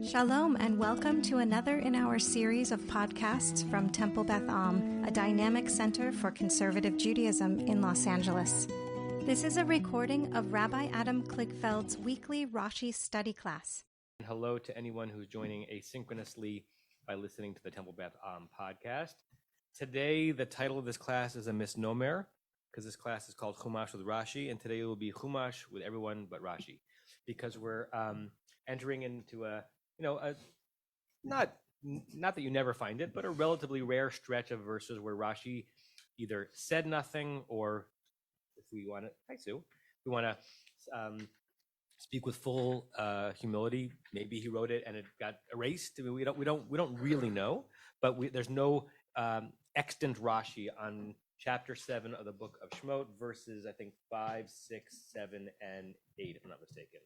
Shalom and welcome to another in our series of podcasts from Temple Beth Am, a dynamic center for conservative Judaism in Los Angeles. This is a recording of Rabbi Adam Kligfeld's weekly Rashi study class. Hello to anyone who's joining asynchronously by listening to the Temple Beth Am podcast. Today, the title of this class is a misnomer because this class is called Chumash with Rashi, and today it will be Chumash with everyone but Rashi, because we're entering into not that you never find it, but a relatively rare stretch of verses where Rashi either said nothing, or if we want to, hi Sue, we want to speak with full humility. Maybe he wrote it and it got erased. I mean, we don't really know, but there's no extant Rashi on chapter 7 of the book of Shemot, verses I think 5, 6, 7, and 8, if I'm not mistaken.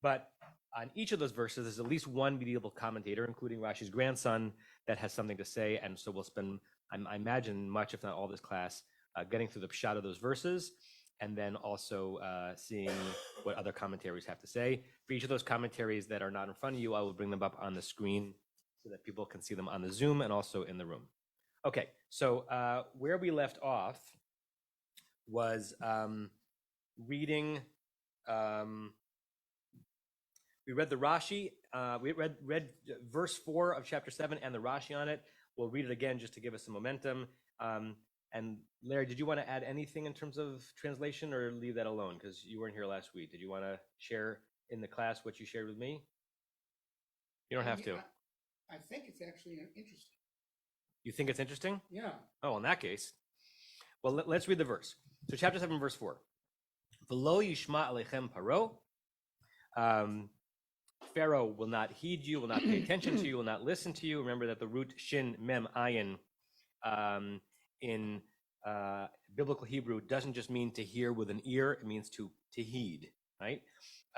But on each of those verses, there's at least one medieval commentator, including Rashi's grandson, that has something to say. And so we'll spend, I imagine, much, if not all this class, getting through the pshat of those verses, and then also seeing what other commentaries have to say. For each of those commentaries that are not in front of you, I will bring them up on the screen so that people can see them on the Zoom and also in the room. Okay, so where we left off was reading. We read the Rashi. We read verse 4 of chapter 7 and the Rashi on it. We'll read it again just to give us some momentum. And Larry, did you want to add anything in terms of translation, or leave that alone because you weren't here last week? Did you want to share in the class what you shared with me? You don't have to. I think it's actually interesting. You think it's interesting? Yeah. Oh, in that case. Well, let's read the verse. So chapter 7, verse 4. V'lo yishma alechem paro. Pharaoh will not heed you, will not pay attention to you, will not listen to you. Remember that the root shin mem ayin in biblical Hebrew doesn't just mean to hear with an ear; it means to heed. Right?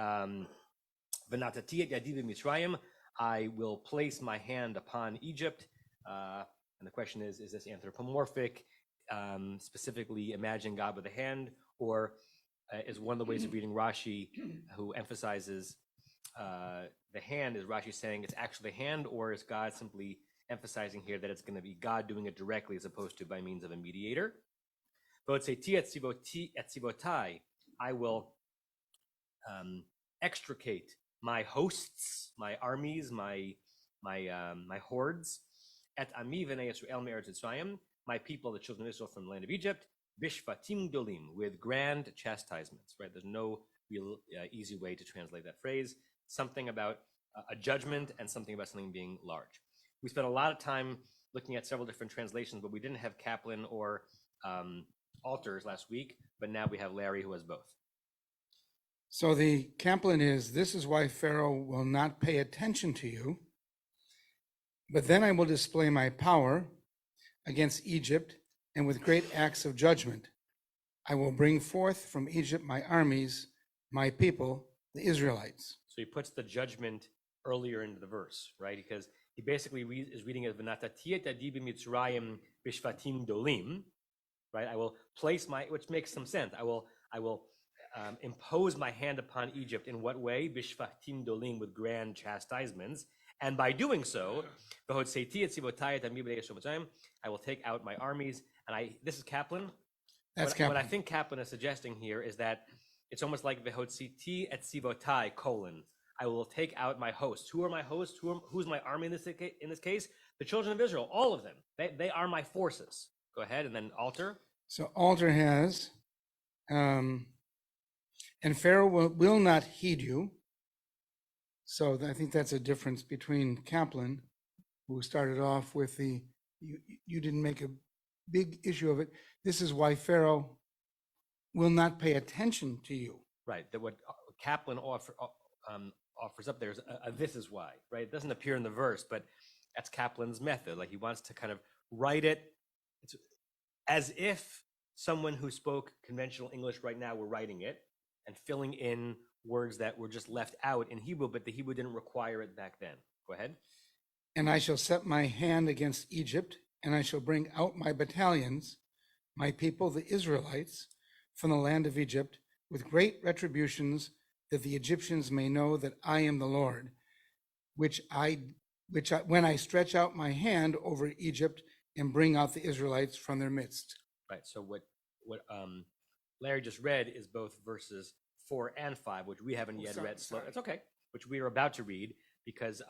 V'natati et yadi b'Mitzrayim. I will place my hand upon Egypt. And the question is this anthropomorphic, specifically imagine God with a hand, or is one of the ways of reading Rashi, who emphasizes the hand, is Rashi saying it's actually the hand, or is God simply emphasizing here that it's going to be God doing it directly as opposed to by means of a mediator? V'otzeti et tzivotai, I will extricate my hosts, my armies, my hordes, et ami v'nei Yisrael me'eretz Mitzrayim, my people, the children of Israel from the land of Egypt, bishvatim dolim, with grand chastisements. Right? There's no real easy way to translate that phrase. Something about a judgment and something about something being large. We spent a lot of time looking at several different translations, but we didn't have Kaplan or Alters last week, but now we have Larry, who has both. So the Kaplan is, this is why Pharaoh will not pay attention to you, but then I will display my power against Egypt, and with great acts of judgment, I will bring forth from Egypt my armies, my people, the Israelites. So he puts the judgment earlier into the verse, right? Because he basically is reading it, V'natati et yadi b'Mitzrayim bishvatim dolim, right? I will place which makes some sense. I will impose my hand upon Egypt. In what way? Bishvatim dolim, with grand chastisements. And by doing so, I will take out my armies. And this is Kaplan. That's Kaplan. What I think Kaplan is suggesting here is that it's almost like Vehotziti et Sivotai, I will take out my hosts. Who are my hosts? Who's my army in this case? The children of Israel, all of them. They are my forces. Go ahead, and then Alter. So Alter has, and Pharaoh will not heed you. So I think that's a difference between Kaplan, who started off with you didn't make a big issue of it. This is why Pharaoh will not pay attention to you. Right. That what Kaplan offers up there is this is why. Right. It doesn't appear in the verse, but that's Kaplan's method. Like he wants to kind of write it as if someone who spoke conventional English right now were writing it and filling in words that were just left out in Hebrew, but the Hebrew didn't require it back then. Go ahead. And I shall set my hand against Egypt, and I shall bring out my battalions, my people, the Israelites, from the land of Egypt, with great retributions that the Egyptians may know that I am the Lord, when I stretch out my hand over Egypt and bring out the Israelites from their midst. Right. So what Larry just read is both verses 4 and 5, which we haven't yet read. Sorry. That's okay. Which we are about to read because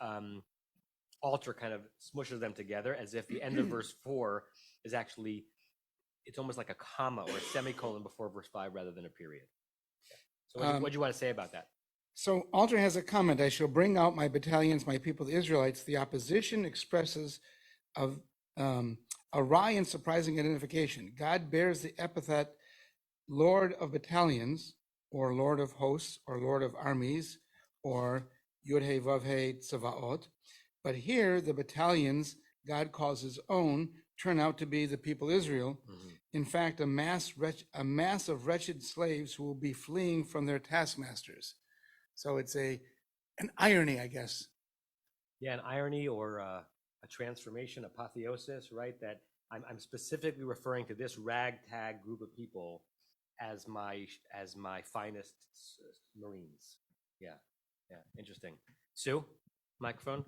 Alter kind of smushes them together as if the end of verse 4 is actually, it's almost like a comma or a semicolon before verse 5 rather than a period. So what do you want to say about that? So Alter has a comment. I shall bring out my battalions, my people, the Israelites. The opposition expresses of a wry and surprising identification. God bears the epithet Lord of battalions, or Lord of hosts, or Lord of armies, or Yud-He Vav-He Tzavaot. But here, the battalions God calls his own turn out to be the people Israel. Mm-hmm. In fact, a mass of wretched slaves who will be fleeing from their taskmasters. So it's an irony, I guess. Yeah, an irony or a transformation, apotheosis, right? That I'm specifically referring to this ragtag group of people as my finest Marines. Yeah, interesting. Sue, microphone.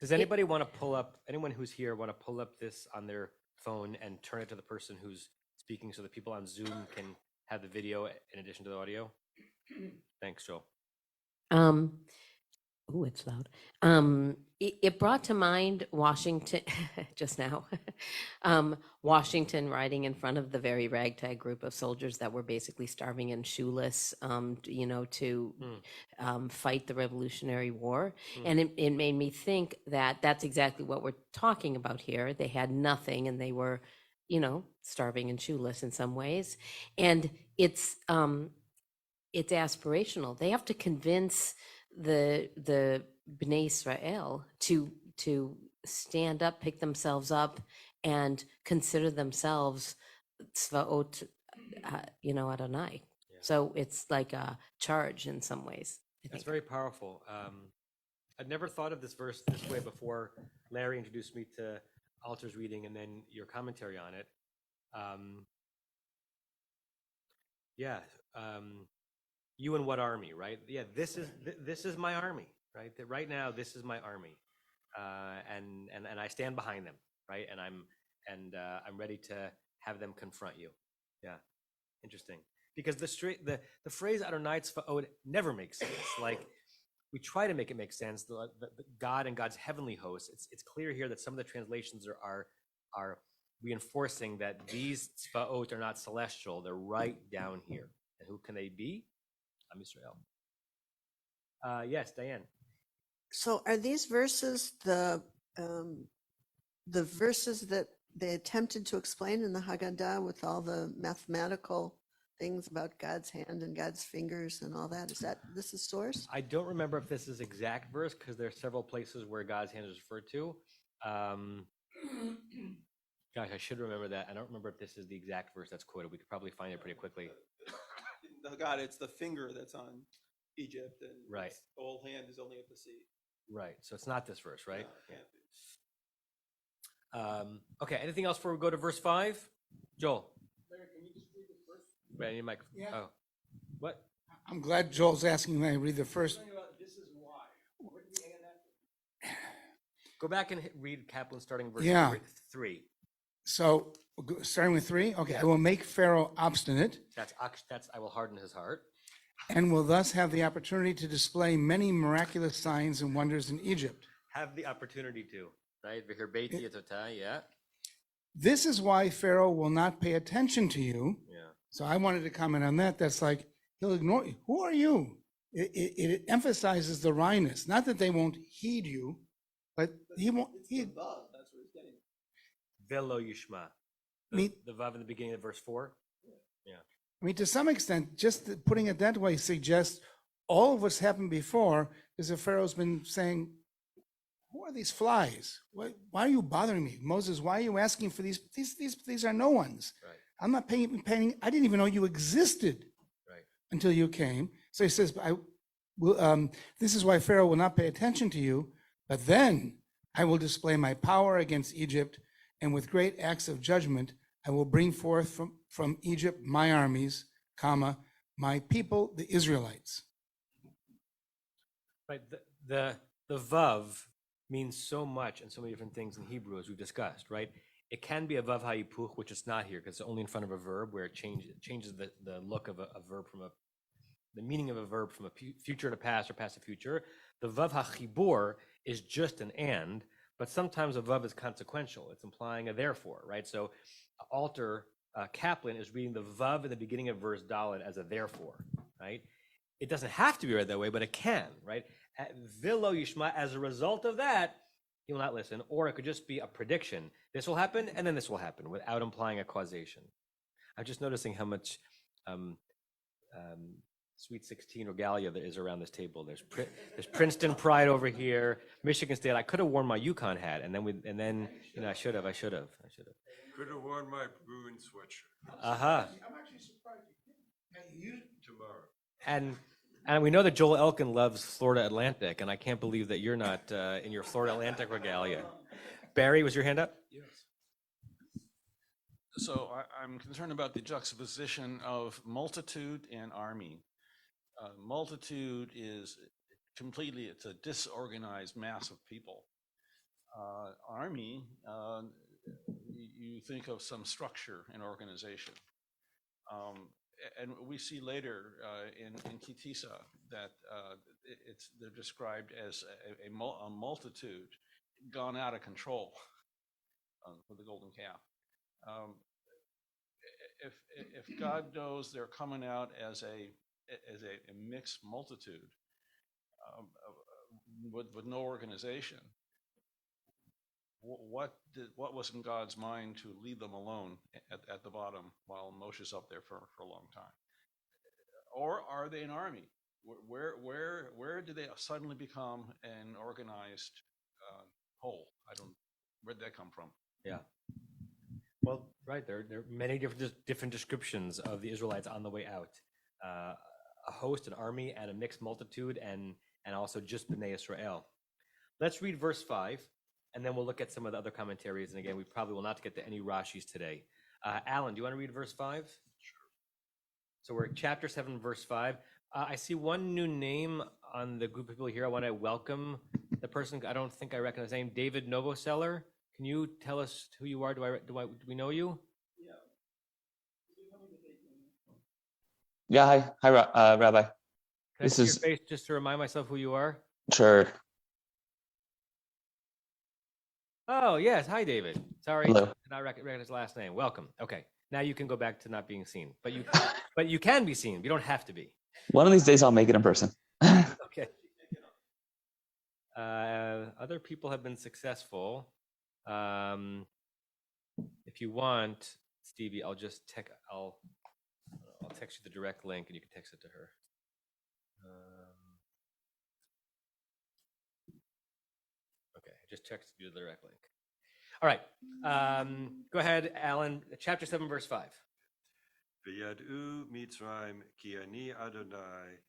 Does anybody want to pull up, anyone who's here want to pull up this on their phone and turn it to the person who's speaking so that people on Zoom can have the video in addition to the audio? Thanks, Joel. Oh, it's loud. It brought to mind Washington just now. Washington riding in front of the very ragtag group of soldiers that were basically starving and shoeless, to fight the Revolutionary War. And it made me think that that's exactly what we're talking about here. They had nothing and they were, starving and shoeless in some ways. And it's aspirational. They have to convince the Bnei Israel to stand up, pick themselves up, and consider themselves tzvaot, Adonai. Yeah. So it's like a charge in some ways. That's very powerful. I'd never thought of this verse this way before Larry introduced me to Alter's reading and then your commentary on it. You and what army, right? Yeah, this is my army, right? Right now, this is my army, and I stand behind them, right? And I'm ready to have them confront you. Yeah, interesting. Because the phrase Adonai Tzvaot never makes sense. Like we try to make it make sense. The God and God's heavenly hosts. It's clear here that some of the translations are reinforcing that these Tzvaot are not celestial. They're right down here. And who can they be? I'm Israel. Yes, Diane. So are these verses the verses that they attempted to explain in the Haggadah with all the mathematical things about God's hand and God's fingers and all that? This is source? I don't remember if this is exact verse because there are several places where God's hand is referred to. Gosh, I should remember that. I don't remember if this is the exact verse that's quoted. We could probably find it pretty quickly. God, it's the finger that's on Egypt, and right. The whole hand is only at the sea. Right. So it's not this verse, right? Yeah. Okay. Anything else before we go to verse 5? Joel. Larry, can you just read the first? Right. Your mic. Yeah. Oh. What? I'm glad Joel's asking me to read the first. This is why. Where did we get that? Go back and read Kaplan starting verse 3. So starting with 3, okay. I will make Pharaoh obstinate. That's I will harden his heart. And will thus have the opportunity to display many miraculous signs and wonders in Egypt. Have the opportunity to, right? Yeah. This is why Pharaoh will not pay attention to you. Yeah. So I wanted to comment on that. That's like, he'll ignore you. Who are you? It emphasizes the wryness. Not that they won't heed you, but he won't. That's what he's getting. Velo Yishma. The vav in the beginning of verse 4. Yeah. I mean, to some extent, just putting it that way suggests all of what's happened before is that Pharaoh's been saying, who are these flies? Why are you bothering me? Moses, why are you asking for these? These are no ones. Right. I'm not paying. I didn't even know you existed until you came. So he says, this is why Pharaoh will not pay attention to you, but then I will display my power against Egypt, and with great acts of judgment, I will bring forth from Egypt my armies, comma, my people, the Israelites. Right. The vav means so much and so many different things in Hebrew, as we've discussed, right? It can be a vav hayipuch, which is not here because it's only in front of a verb, where it changes the look of a verb the meaning of a verb from a future to past or past to future. The vav hachibur is just an and, but sometimes a vav is consequential. It's implying a therefore, right? So Alter Kaplan is reading the vav in the beginning of verse Dalet as a therefore, right? It doesn't have to be read that way, but it can, right? Vilo Yishma, as a result of that, he will not listen, or it could just be a prediction. This will happen, and then this will happen, without implying a causation. I'm just noticing how much Sweet 16 regalia there is around this table. There's Princeton Pride over here, Michigan State. I could have worn my Yukon hat, and then I should have. Could have worn my Bruin sweatshirt. I'm actually surprised you didn't. Tomorrow. And we know that Joel Elkin loves Florida Atlantic, and I can't believe that you're not in your Florida Atlantic regalia. Barry, was your hand up? Yes. So I'm concerned about the juxtaposition of multitude and army. Multitude is it's a disorganized mass of people. Army, you think of some structure and organization. And we see later in Kitisa that they're described as a multitude gone out of control with the golden calf. If God knows they're coming out as a mixed multitude with no organization, what was in God's mind to leave them alone at the bottom while Moshe's up there for a long time? Or are they an army? Where do they suddenly become an organized whole? Where'd that come from? Yeah. Well, right, there are many different descriptions of the Israelites on the way out. A host, an army, and a mixed multitude, and also just Bnei Israel. Let's read verse 5, and then we'll look at some of the other commentaries. And again, we probably will not get to any Rashis today. Alan, do you want to read verse 5? Sure. So we're at chapter 7, verse 5. I see one new name on the group of people here. I want to welcome the person. I don't think I recognize his name. David Novoseller. Can you tell us who you are? Do we know you? Yeah, hi, Rabbi. Can This I see is your face just to remind myself who you are? sure. Oh, yes. Hi, David. Sorry, Hello. did not recognize his last name. Welcome. Okay. Now you can go back to not being seen, but you can be seen. You don't have to be. One of these days I'll make it in person. Okay. Other people have been successful. If you want, Stevie, I'll text you the direct link and you can text it to her. Okay, I just texted you the direct link. All right, go ahead, Alan. Chapter 7, verse 5. V'yad'u Mitzrayim ki ani Adonai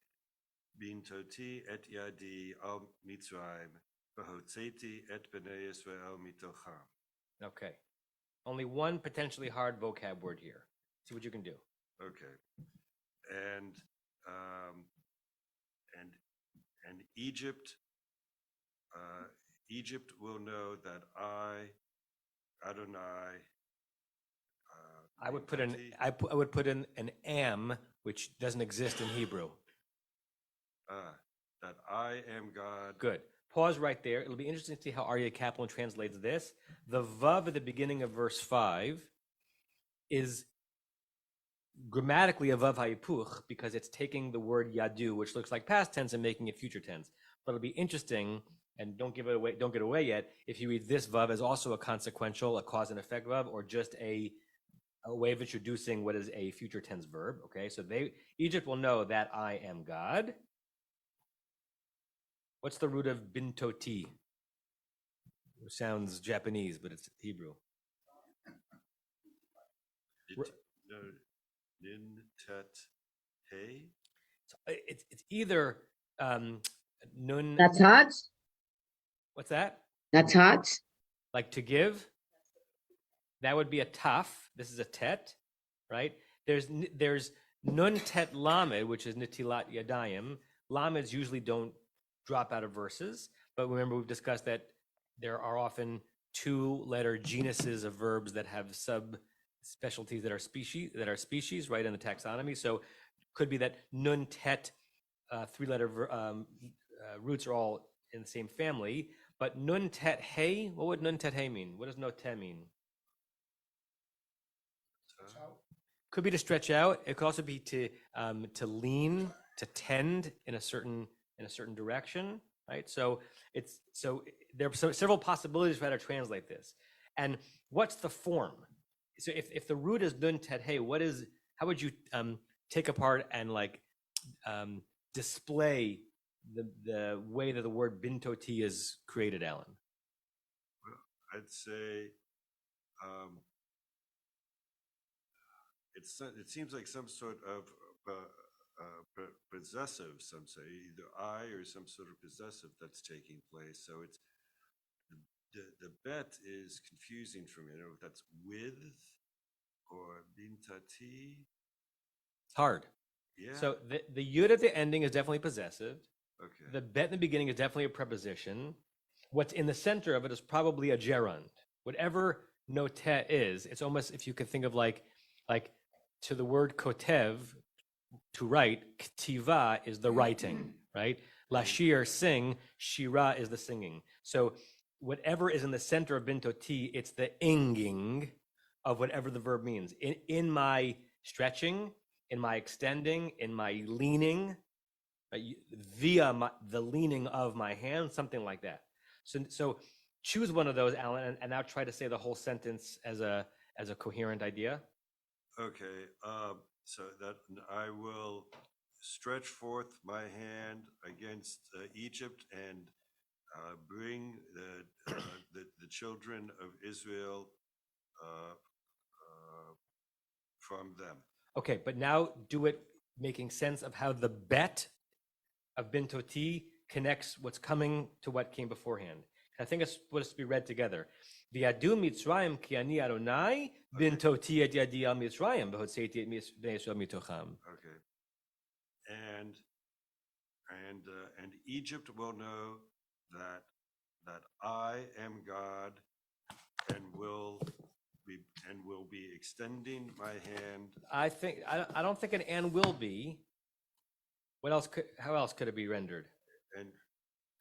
bintoti et yadi al Mitzrayim v'hotzeti et bnei Yisrael mitocham. Okay, only one potentially hard vocab word here. See what you can do. Okay, and Egypt. Egypt will know that I, Adonai. I would put in an am, which doesn't exist in Hebrew. That I am God. Good. Pause right there. It'll be interesting to see how Aryeh Kaplan translates this. The vav at the beginning of verse 5 is grammatically a vav hayipuch because it's taking the word yadu, which looks like past tense, and making it future tense. But it'll be interesting, and don't get away yet, if you read this vav as also a consequential, a cause and effect vav, or just a way of introducing what is a future tense verb. Okay, so Egypt will know that I am God. What's the root of bintoti? It sounds Japanese, but it's Hebrew. Nin tet hey. It's either nun. Natat? What's that? Natat? Like to give. That would be a taf. This is a tet, right? There's Nun tet lamed, which is nitilat yadayim, lameds usually don't drop out of verses, but remember we've discussed that there are often two-letter genuses of verbs that have subspecialties that are species, right, in the taxonomy. So could be that nun tet three-letter roots are all in the same family, but nun tet hey, what would nun tet hey mean? What does no te mean? Could be to stretch out. It could also be to lean, to tend in a certain direction, right? So there are several possibilities for how to translate this. And what's the form? So if the root is nun tet hey, how would you take apart and display the way that the word bintoti is created, Alan? Well, I'd say it seems like some sort of possessive, some say, either I or some sort of possessive that's taking place. So it's the bet is confusing for me. I don't know if that's with or bintati. It's hard. Yeah. So the yud at the ending is definitely possessive. Okay. The bet in the beginning is definitely a preposition. What's in the center of it is probably a gerund. Whatever notet is, it's almost, if you could think of like to the word kotev, to write, ktiva is the writing, right? Lashir, sing, shira is the singing. So whatever is in the center of bintoti, it's the inging of whatever the verb means. In my stretching, in my extending, in my leaning, via the leaning of my hand, something like that. So choose one of those, Alan, and now try to say the whole sentence as a coherent idea. Okay. So that I will stretch forth my hand against Egypt and bring the children of Israel from them. Okay, but now do it making sense of how the bet of bintoti connects what's coming to what came beforehand. I think it's supposed to be read together. V'yadu Mitzrayim ki ani Adonai bintoti et yadi al Mitzrayim v'hotzeiti et bnei Yisrael mitocham. Okay. And Egypt will know that I am God and will be extending my hand. I don't think an and will be. How else could it be rendered? And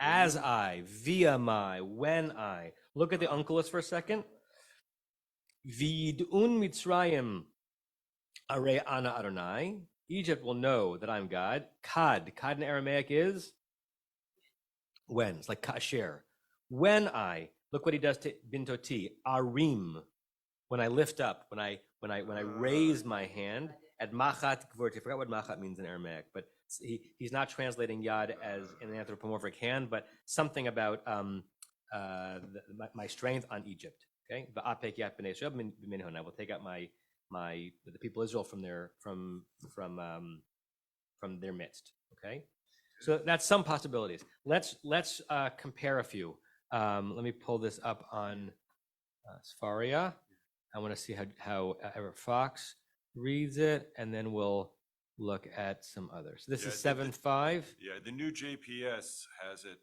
as I, via my, when I. Look at the uncleus for a second. Vid'un Mitzrayim are ana Adonai. Egypt will know that I'm God. Kad in Aramaic is when. It's like kasher. When I, look what he does to bintoti. Arim, when I lift up, when I raise my hand. At machat gvorti, I forgot what machat means in Aramaic, but he's not translating yad as an anthropomorphic hand, but something about my strength on Egypt. Okay, va'apek yat b'nei Yisrael b'minhon. I will take out the people of Israel from their midst. Okay, so that's some possibilities. Let's compare a few. Let me pull this up on Sfaria. I want to see how Everett Fox reads it, and then we'll look at some others. This is 7.5. Yeah, the new JPS has it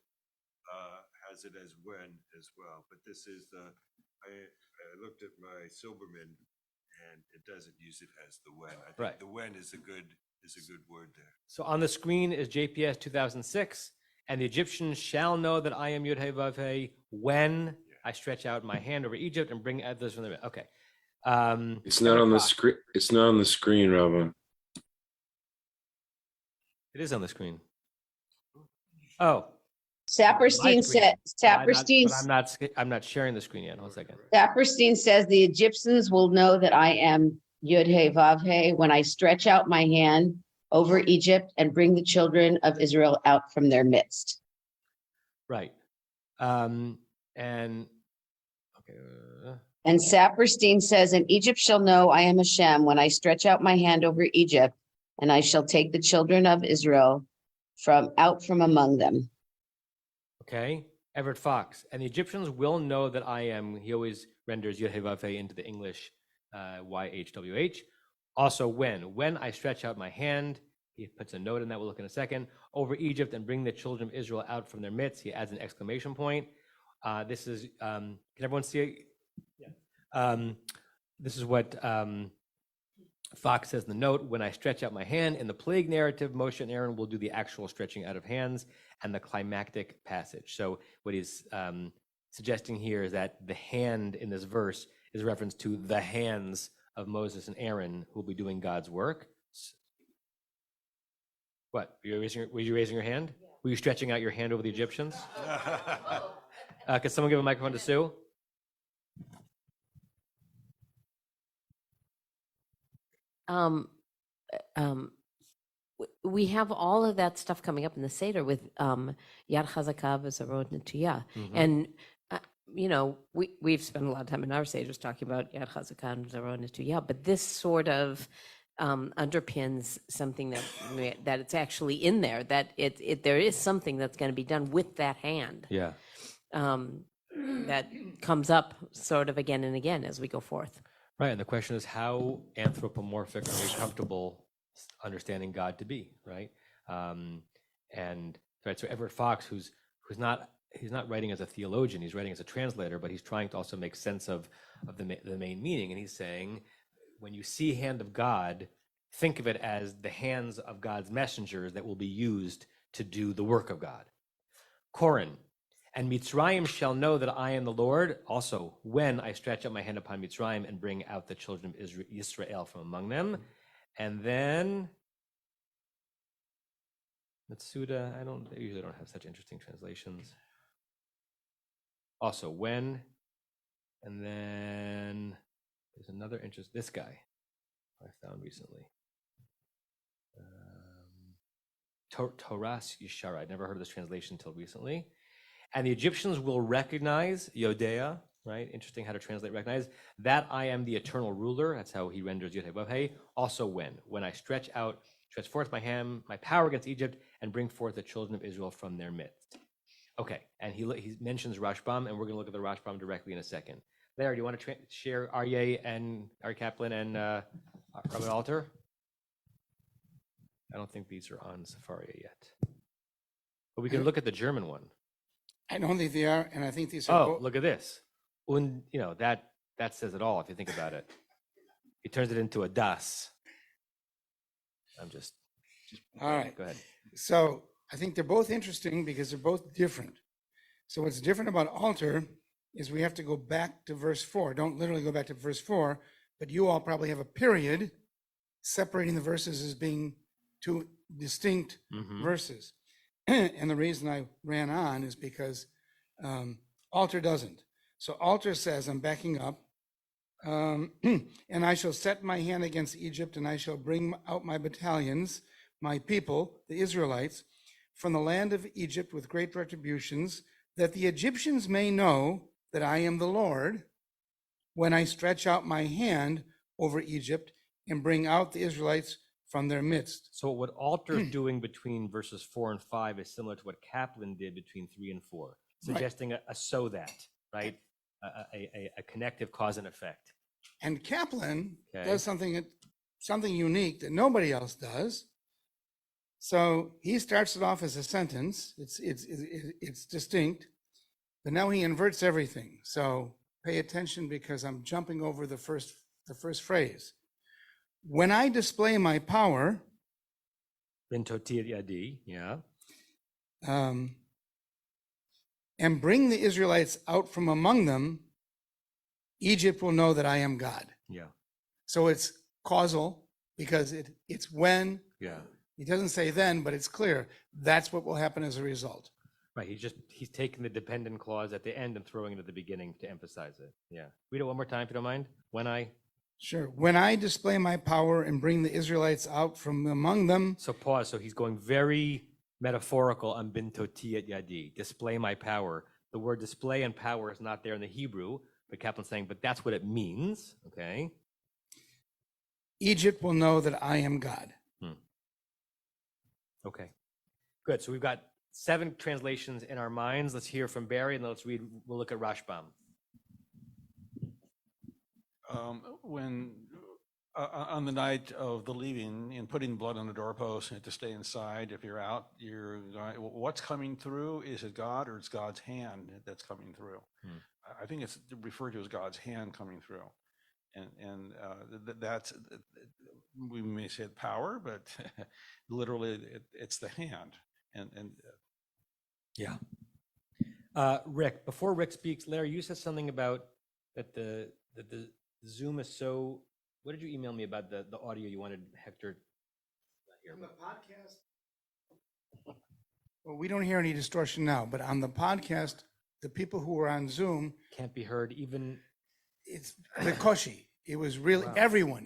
as when as well, but this is I looked at my Silberman, and it doesn't use it as the when. I think right. The when is a good word there. So on the screen is JPS 2006, and the Egyptians shall know that I am Yud Hey Vav Hey when I stretch out my hand over Egypt and bring others from the okay. It's not on the screen. It's not on the screen, Rabbi. It is on the screen. Oh, Saperstein said. Saperstein. I'm not sharing the screen yet. Hold a second. Saperstein says the Egyptians will know that I am Yud Hey Vav Hey when I stretch out my hand over Egypt and bring the children of Israel out from their midst. Right. And okay. And Saperstein says, and Egypt shall know I am Hashem when I stretch out my hand over Egypt, and I shall take the children of Israel out from among them. Okay, Everett Fox. And the Egyptians will know that I am, he always renders Yud Hey Vav Hey into the English YHWH, Also, when I stretch out my hand, he puts a note in that, we'll look in a second, over Egypt and bring the children of Israel out from their midst. He adds an exclamation point. This is, can everyone see it? Yeah. This is what Fox says in the note. When I stretch out my hand, in the plague narrative, Moshe and Aaron will do the actual stretching out of hands and the climactic passage. So what he's suggesting here is that the hand in this verse is a reference to the hands of Moses and Aaron who will be doing God's work. What? Were you raising your hand? Yeah. Were you stretching out your hand over the Egyptians? Could someone give a microphone to Sue? We have all of that stuff coming up in the Seder with Yad Chazakah v'Zarot Netuyah. And, we've spent a lot of time in our Seders talking about Yad Chazakah and Zarot Netuyah, but this sort of underpins something that it's actually in there, that there is something that's going to be done with that hand. Yeah. That comes up sort of again and again as we go forth. Right, and the question is, how anthropomorphic are we comfortable understanding God to be, right? And right, so Everett Fox, he's not writing as a theologian, he's writing as a translator, but he's trying to also make sense of the main meaning, and he's saying, when you see hand of God, think of it as the hands of God's messengers that will be used to do the work of God. Korin, and Mitzrayim shall know that I am the Lord, also when I stretch out my hand upon Mitzrayim and bring out the children of Israel from among them. And then, Matsuda, I usually don't have such interesting translations. Also when, and then there's another interest, this guy I found recently. Torah Yishara, I'd never heard of this translation until recently. And the Egyptians will recognize, Yodea, right? Interesting how to translate recognize, that I am the eternal ruler. That's how he renders Yod-Heh-Vav-Heh. Also when I stretch forth my hand, my power against Egypt, and bring forth the children of Israel from their midst. Okay, and he mentions Rashbam, and we're going to look at the Rashbam directly in a second. Larry, do you want to share Aryeh and Ari Kaplan and Robert Alter? I don't think these are on Safari yet. But we can look at the German one. I don't think they are, and I think these are. Oh, look at this. Und, that says it all if you think about it. He turns it into a das. I'm just all right. Go ahead. So I think they're both interesting because they're both different. So what's different about altar is we have to go back to verse 4. Don't literally go back to verse 4, but you all probably have a period separating the verses as being two distinct verses. And the reason I ran on is because altar doesn't. So altar says, I'm backing up, and I shall set my hand against Egypt, and I shall bring out my battalions, my people, the Israelites, from the land of Egypt with great retributions, that the Egyptians may know that I am the Lord, when I stretch out my hand over Egypt and bring out the Israelites from their midst. So what Alter is doing between verses 4 and 5 is similar to what Kaplan did between 3 and 4, suggesting a so that, right? A connective cause and effect. And Kaplan does something unique that nobody else does. So he starts it off as a sentence. It's distinct, but now he inverts everything. So pay attention because I'm jumping over the first phrase. When I display my power, Bintoti yadi, yeah. And bring the Israelites out from among them, Egypt will know that I am God. Yeah. So it's causal because it's when. Yeah. He doesn't say then, but it's clear that's what will happen as a result. Right. He's taking the dependent clause at the end and throwing it at the beginning to emphasize it. Yeah. Read it one more time if you don't mind. Sure. When I display my power and bring the Israelites out from among them. So pause. So he's going very metaphorical on bintoti et yadi, display my power. The word display and power is not there in the Hebrew, but Kaplan's saying, but that's what it means. Okay. Egypt will know that I am God. Okay. Good. So we've got 7 translations in our minds. Let's hear from Barry and we'll look at Rashbam. When On the night of the leaving and putting blood on the doorpost and to stay inside. If you're out, what's coming through? Is it God or it's God's hand that's coming through? I think it's referred to as God's hand coming through, and that's, we may say power, but literally it's the hand. And Yeah. Rick, before Rick speaks, Larry, you said something about that the Zoom is so. What did you email me about the audio you wanted Hector to hear? On the podcast, well, we don't hear any distortion now, but on the podcast, the people who were on Zoom, Can't be heard even. it's the koshi. It was really Wow.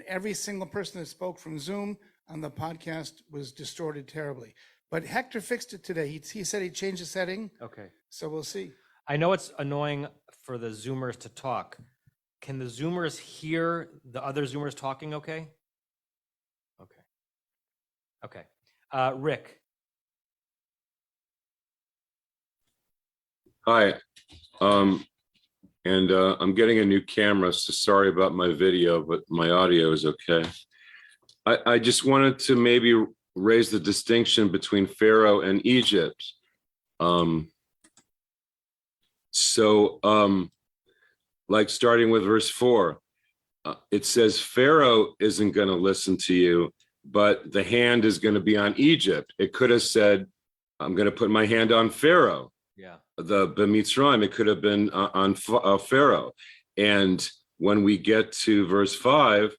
every single person that spoke from Zoom on the podcast was distorted terribly. But Hector fixed it today. He said he changed the setting, Okay. so we'll see. I know it's annoying for the Zoomers to talk. Can the Zoomers hear the other Zoomers talking okay? Okay. Okay. Rick, Hi. I'm getting a new camera, so sorry about my video, but my audio is okay. I just wanted to maybe raise the distinction between Pharaoh and Egypt. Like starting with verse 4, it says Pharaoh isn't going to listen to you, but the hand is going to be on Egypt. It could have said, I'm going to put my hand on Pharaoh. yeah. The B'mitzrayim, it could have been on Pharaoh. And when we get to verse 5,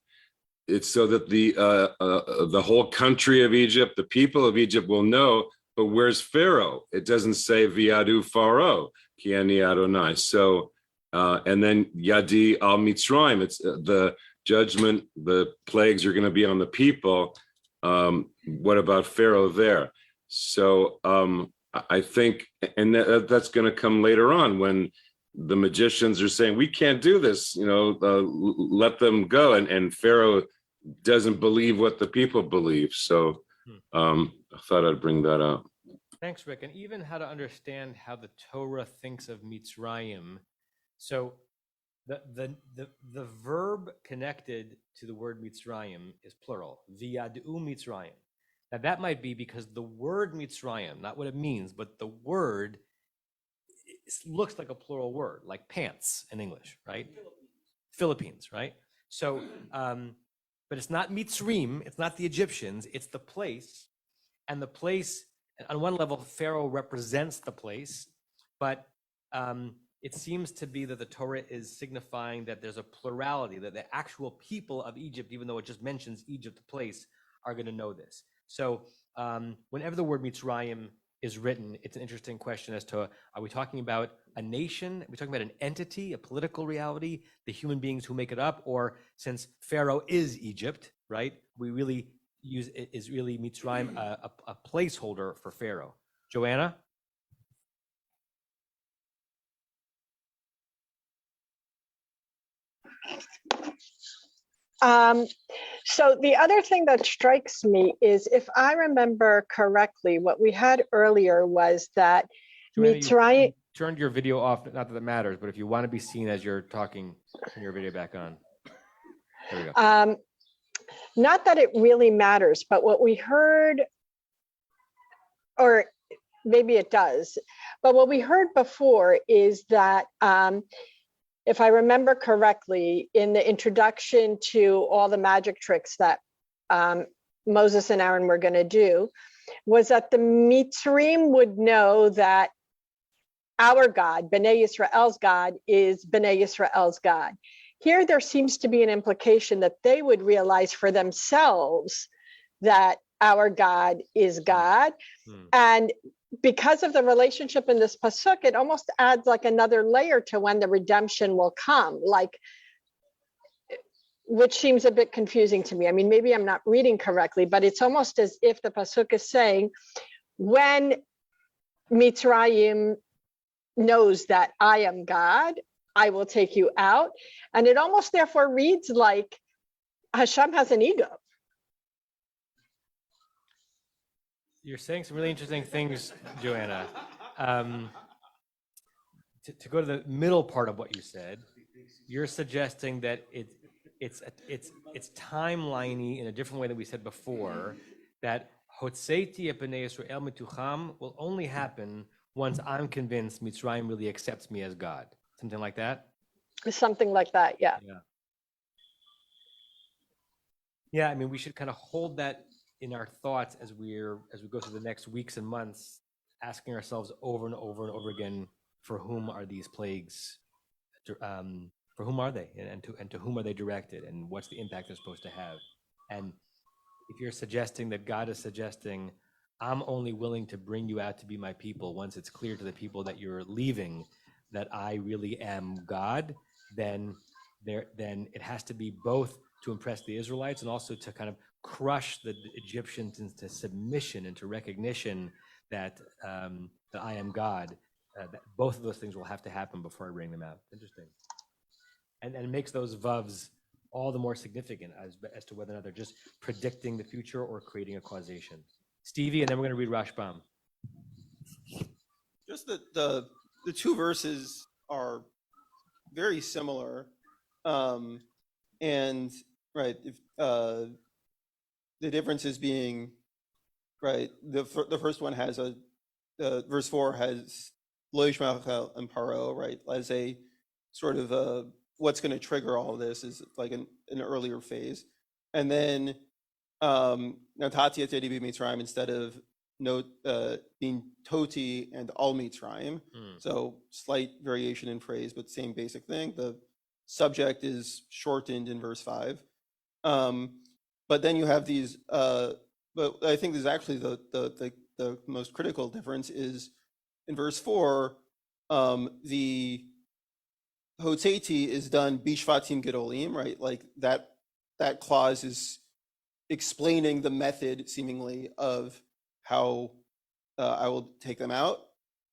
it's so that the whole country of Egypt, the people of Egypt will know, but where's Pharaoh? It doesn't say Viadu Pharaoh, Ki Ani Adonai. So, and then Yadi al Mitzrayim, it's the judgment, the plagues are going to be on the people. What about Pharaoh there? So I think, and that's going to come later on when the magicians are saying, we can't do this, let them go. And Pharaoh doesn't believe what the people believe. So I thought I'd bring that up. Thanks, Rick. And even how to understand how the Torah thinks of Mitzrayim. So the verb connected to the word Mitzrayim is plural, V'yadu Mitzrayim. Now that might be because the word Mitzrayim, not what it means, but the word looks like a plural word, like pants in English, right? Philippines, right? So, but it's not Mitzrim, it's not the Egyptians, it's the place. And the place, on one level, Pharaoh represents the place, but it seems to be that the Torah is signifying that there's a plurality, that the actual people of Egypt, even though it just mentions Egypt, the place, are going to know this. So whenever the word Mitzrayim is written, it's an interesting question as to, are we talking about a nation? Are we talking about an entity, a political reality, the human beings who make it up? Or since Pharaoh is Egypt, right, we really use it, is really Mitzrayim a placeholder for Pharaoh? Joanna? So the other thing that strikes me is, if I remember correctly, what we had earlier was that Joanna, Mitzrayim. you turned your video off, not that it matters, but if you want to be seen as you're talking, turn your video back on. There we go. Not that it really matters, but what we heard, or maybe it does, but what we heard before is that if I remember correctly, in the introduction to all the magic tricks that Moses and Aaron were going to do, was that the Mitzrim would know that our God, Bnei Yisrael's God, is Bnei Yisrael's God. Here, there seems to be an implication that they would realize for themselves that our God is God. And because of the relationship in this pasuk, it almost adds like another layer to when the redemption will come, which seems a bit confusing to me. I mean, maybe I'm not reading correctly, but it's almost as if the pasuk is saying, when Mitzrayim knows that I am God, I will take you out. And it almost therefore reads like Hashem has an ego. You're saying some really interesting things, Joanna. To go to the middle part of what you said, you're suggesting that it's timeliney in a different way than we said before, that Hotzeiti et bnei Yisrael mitucham will only happen once I'm convinced Mitzrayim really accepts me as God. Something like that? Something like that, yeah. Yeah. Yeah, I mean, we should kind of hold that in our thoughts as we go through the next weeks and months, asking ourselves over and over and over again, for whom are these plagues? For whom are they, and to whom are they directed, and what's the impact they're supposed to have? And if you're suggesting that God is suggesting, I'm only willing to bring you out to be my people once it's clear to the people that you're leaving that I really am God, then it has to be both to impress the Israelites and also to kind of crush the Egyptians into submission, into recognition that that I am God. That both of those things will have to happen before I bring them out. Interesting. And it makes those vavs all the more significant as to whether or not they're just predicting the future or creating a causation. Stevie, and then we're going to read Rashbam. Just that the two verses are very similar, and right, if the differences being right, the first one has verse 4 has Lo Yishma'ach and Paro, right, as a sort of what's going to trigger all of this is like an earlier phase, and then Natati et Yedi Mitzrayim instead of being Toti and Al Mitzrayim. So slight variation in phrase, but same basic thing. The subject is shortened in verse 5. But then you have these, but I think there's actually the most critical difference is in verse 4, the Hotzeti is done Bishvatim Gedolim, right? Like that clause is explaining the method seemingly of how I will take them out.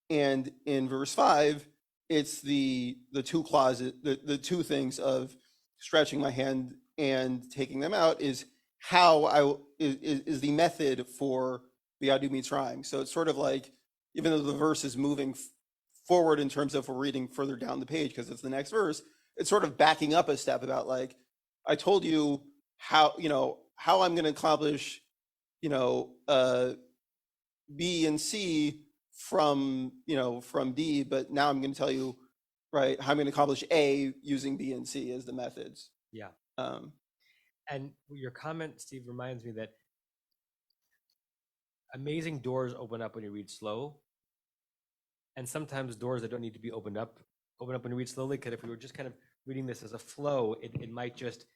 And in verse 5, it's the two clauses, the two things of stretching my hand and taking them out is how is the method for V'yadu Mitzrayim. So it's sort of like, even though the verse is moving forward in terms of we're reading further down the page because it's the next verse, it's sort of backing up a step about like, I told you how I'm going to accomplish, B and C from D, but now I'm going to tell you, right, how I'm going to accomplish A using B and C as the methods. Yeah. And your comment, Steve, reminds me that amazing doors open up when you read slow. And sometimes doors that don't need to be open up when you read slowly, because if we were just kind of reading this as a flow, it might just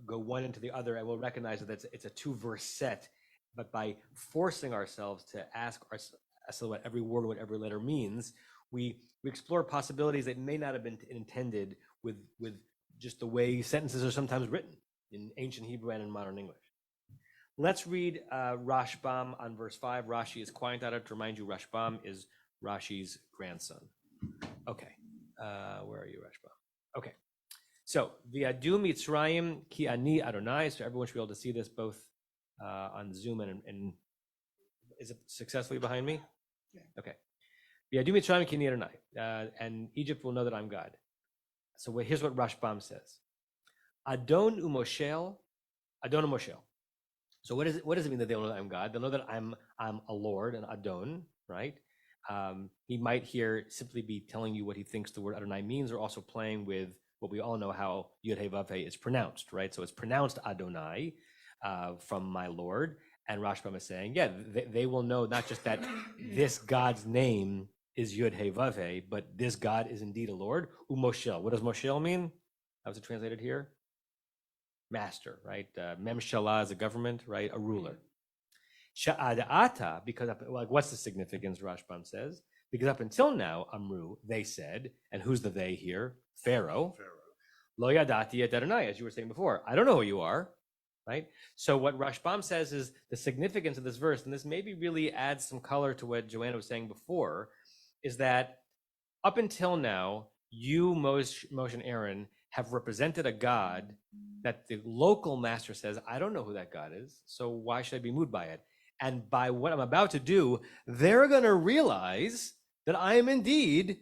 go one into the other, and we'll recognize that it's a 2-verse set. But by forcing ourselves to ask ourselves what every word, what every letter means, we explore possibilities that may not have been intended with just the way sentences are sometimes written in ancient Hebrew and in modern English. Let's read Rashbam on verse 5. Rashi is quiet out to remind you Rashbam is Rashi's grandson. Okay, where are you, Rashbam? Okay, so V'yadu Mitzrayim ki ani Adonai. So everyone should be able to see this both on Zoom and is it successfully behind me? Yeah. Okay. V'yadu Mitzrayim ki ani Adonai, and Egypt will know that I'm God. So here's what Rashbam says: Adon u'moshel, Adon u'moshel. So what does it mean that they will know that I'm God? They'll know that I'm a Lord, an Adon, right? He might here simply be telling you what he thinks the word Adonai means, or also playing with what we all know how Yud Hey Vav Hey is pronounced, right? So it's pronounced Adonai from my Lord. And Rashbam is saying, yeah, they will know not just that this God's name is Yud Hey Vav Hey, but this God is indeed a Lord. U'moshel. What does moshel mean? How is it translated here? Master, right? Memshala is a government, right? A ruler. Sha'ada'ata, because what's the significance, Rashbam says? Because up until now, Amru, they said, and who's the they here? Pharaoh. Lo yadati et Adonai, as you were saying before. I don't know who you are, right? So what Rashbam says is the significance of this verse, and this maybe really adds some color to what Joanna was saying before, is that up until now, you, Moshe and Aaron, have represented a God that the local master says, I don't know who that God is, so why should I be moved by it? And by what I'm about to do, they're going to realize that I am indeed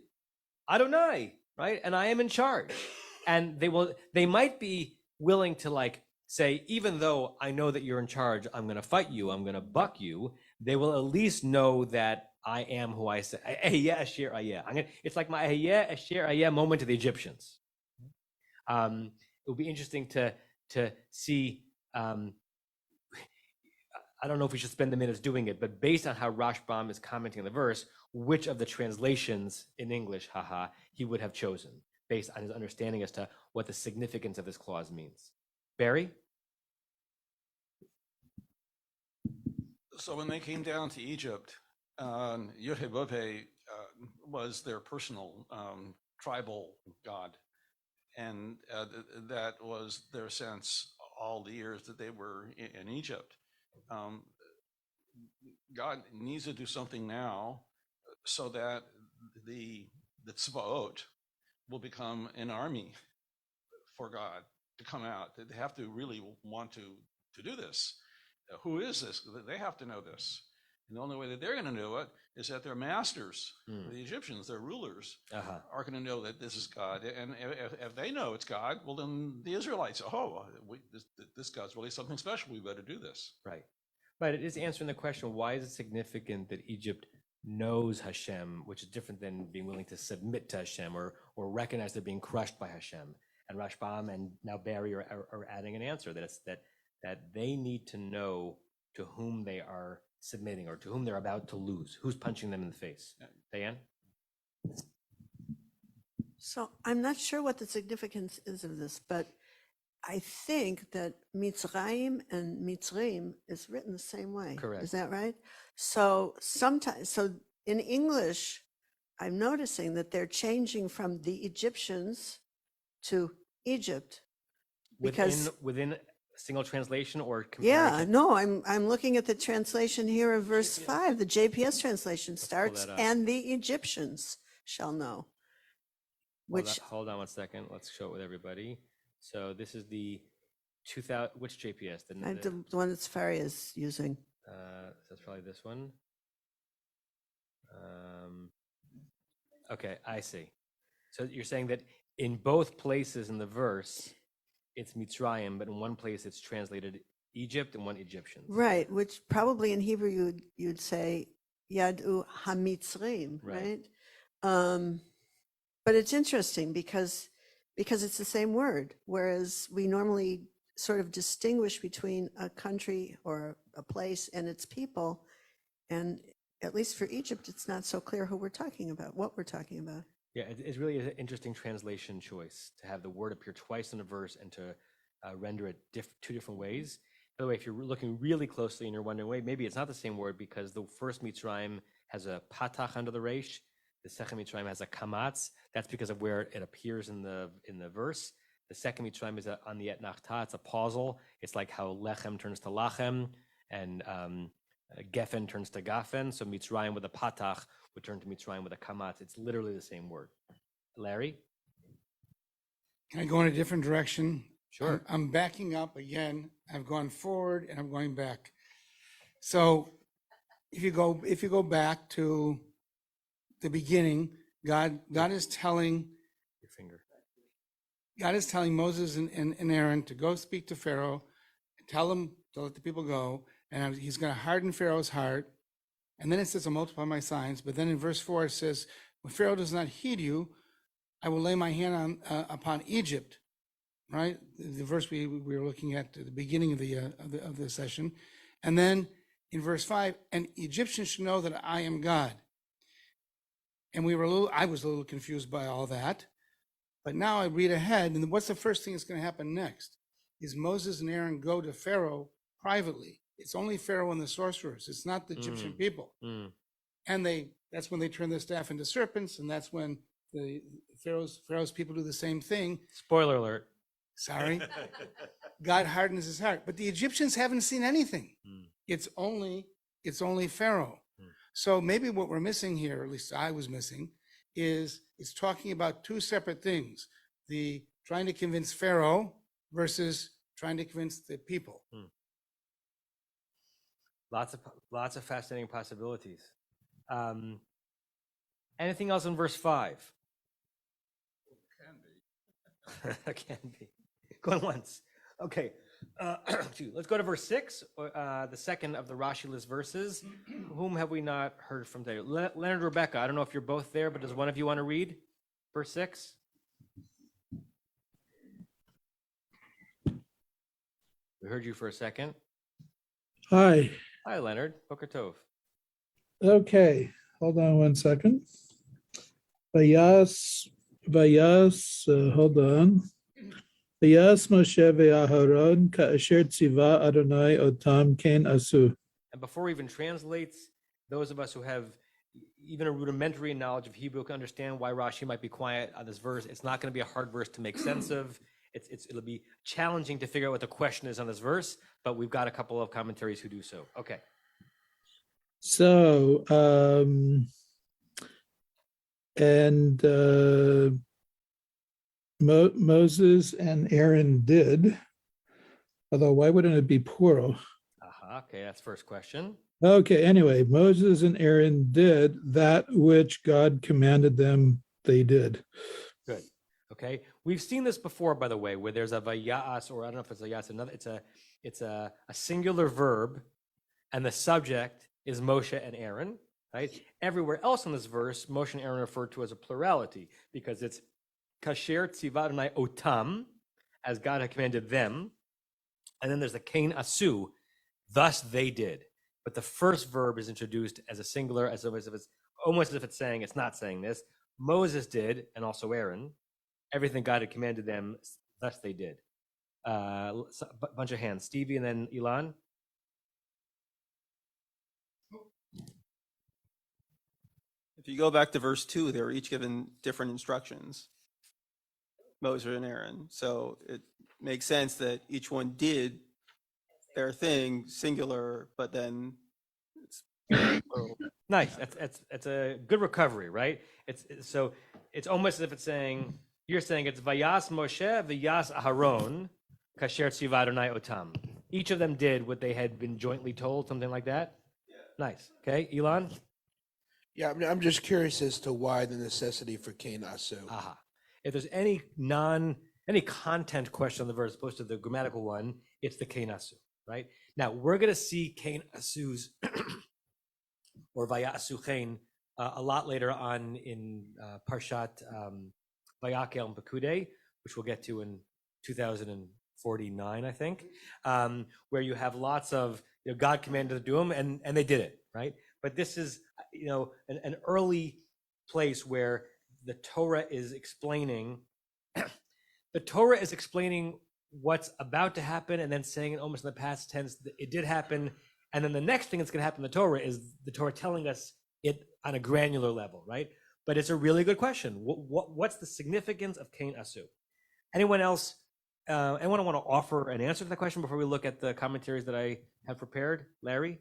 Adonai, right? And I am in charge. and they might be willing to like say, even though I know that you're in charge, I'm going to fight you, I'm going to buck you. They will at least know that I am who I say. It's like my moment to the Egyptians. It would be interesting to see. I don't know if we should spend the minutes doing it, but based on how Rashbam is commenting on the verse, which of the translations in English, he would have chosen based on his understanding as to what the significance of this clause means. Barry? So when they came down to Egypt, Yod-Heh-Vov-Heh was their personal tribal god. And that was their sense all the years that they were in Egypt. God needs to do something now so that the tzvaot will become an army for God to come out. They have to really want to do this. Who is this? They have to know this. And the only way that they're going to know it is that their masters, the Egyptians, their rulers, are going to know that this is God. And if they know it's God, well, then the Israelites, this God's really something special. We better do this. Right. But it is answering the question, why is it significant that Egypt knows Hashem, which is different than being willing to submit to Hashem or recognize they're being crushed by Hashem? And Rashbam and now Barry are adding an answer that it's that they need to know to whom they are submitting or to whom they're about to lose, who's punching them in the face. Diane? So I'm not sure what the significance is of this, but I think that Mitzrayim and Mitzrim is written the same way. Correct. Is that right? So in English, I'm noticing that they're changing from the Egyptians to Egypt. Because within a single translation or comparison? Yeah, no, I'm looking at the translation here of verse 5. The JPS translation starts, and the Egyptians shall know. Hold on one second. Let's show it with everybody. So this is the 2000. Which JPS? The one that Safari is using. That's probably this one. Okay, I see. So you're saying that in both places in the verse, it's Mitzrayim, but in one place it's translated Egypt and one Egyptian. Right, which probably in Hebrew you'd say Yadu HaMitzrim, right? But it's interesting because it's the same word, whereas we normally sort of distinguish between a country or a place and its people, and at least for Egypt, it's not so clear who we're talking about, what we're talking about. Yeah, it's really an interesting translation choice to have the word appear twice in a verse and to render it two different ways. By the way, if you're looking really closely and you're wondering, wait, maybe it's not the same word because the first Mitzrayim has a patach under the resh, the second Mitzrayim has a kamatz. That's because of where it appears in the verse. The second Mitzrayim is on the etnachtah. It's a pausal. It's like how lechem turns to lachem and gefen turns to gafen. So Mitzrayim with a patach would turn to Mitzrayim with a kamatz. It's literally the same word. Larry? Can I go in a different direction? Sure. I'm backing up again. I've gone forward and I'm going back. So if you go back to the beginning, God is telling your finger. God is telling Moses and Aaron to go speak to Pharaoh, tell him to let the people go, and he's going to harden Pharaoh's heart. And then it says, I'll multiply my signs. But then in verse 4, it says, when Pharaoh does not heed you, I will lay my hand upon Egypt. Right? The verse we were looking at the beginning of the session. And then in verse 5, and Egyptians should know that I am God. And I was a little confused by all that. But now I read ahead, and what's the first thing that's going to happen next? Is Moses and Aaron go to Pharaoh privately. It's only Pharaoh and the sorcerers. It's not the Egyptian people. And that's when they turn the staff into serpents, and that's when the Pharaoh's people do the same thing. Spoiler alert. Sorry. God hardens his heart. But the Egyptians haven't seen anything. It's only Pharaoh. So maybe what we're missing here, at least I was missing, is it's talking about two separate things. The trying to convince Pharaoh versus trying to convince the people. Lots of fascinating possibilities. Anything else in verse 5? Can be. Going once. Okay. Let's go to verse 6, the second of the Rashi list verses. Whom have we not heard from today? Leonard, Rebecca, I don't know if you're both there, but does one of you want to read verse 6? We heard you for a second. Hi. Hi, Leonard. Boker Tov. Okay, hold on one second. Hold on. Vayas Moshe ve'Aharon ka'asher tziva Adonai otam ken asu. And before he even translates, those of us who have even a rudimentary knowledge of Hebrew can understand why Rashi might be quiet on this verse. It's not going to be a hard verse to make sense of. It'll be challenging to figure out what the question is on this verse, but we've got a couple of commentaries who do so. Okay. So, Moses and Aaron did, although why wouldn't it be plural? Okay, that's first question. Okay, anyway, Moses and Aaron did that which God commanded them they did. Good. Okay, we've seen this before, by the way, where there's a vayas, or I don't know if it's a yas, another. It's a singular verb, and the subject is Moshe and Aaron. Right. Everywhere else in this verse, Moshe and Aaron are referred to as a plurality because it's kasher tziva Adonai otam, as God had commanded them, and then there's the kain asu, thus they did. But the first verb is introduced as a singular, as if it's almost as if it's saying, it's not saying this. Moses did, and also Aaron. Everything God had commanded them, thus they did. Bunch of hands. Stevie and then Elon. If you go back to verse 2, they were each given different instructions, Moses and Aaron. So it makes sense that each one did their thing, singular, but then it's plural. Nice. That's a good recovery, right? So it's almost as if it's saying, you're saying it's Vayas Moshe, Vayas Aharon, Kasher Tziva Adonai Otam. Each of them did what they had been jointly told, something like that? Yeah. Nice. Okay, Elon? Yeah, I'm just curious as to why the necessity for Kain Asu. If there's any content question on the verse opposed to the grammatical one, it's the Kain Asu, right? Now, we're going to see Kain Asu's or Vayasu Kain a lot later on in Parshat Vayakel and Pekudei, which we'll get to in 2049, I think, where you have lots of, God commanded to do them, and they did it, right? But this is, an early place where the Torah is explaining, what's about to happen, and then saying it almost in the past tense, that it did happen, and then the next thing that's going to happen in the Torah is the Torah telling us it on a granular level, right? But it's a really good question. What's the significance of Kain Asu? Anyone else? Anyone want to offer an answer to that question before we look at the commentaries that I have prepared? Larry?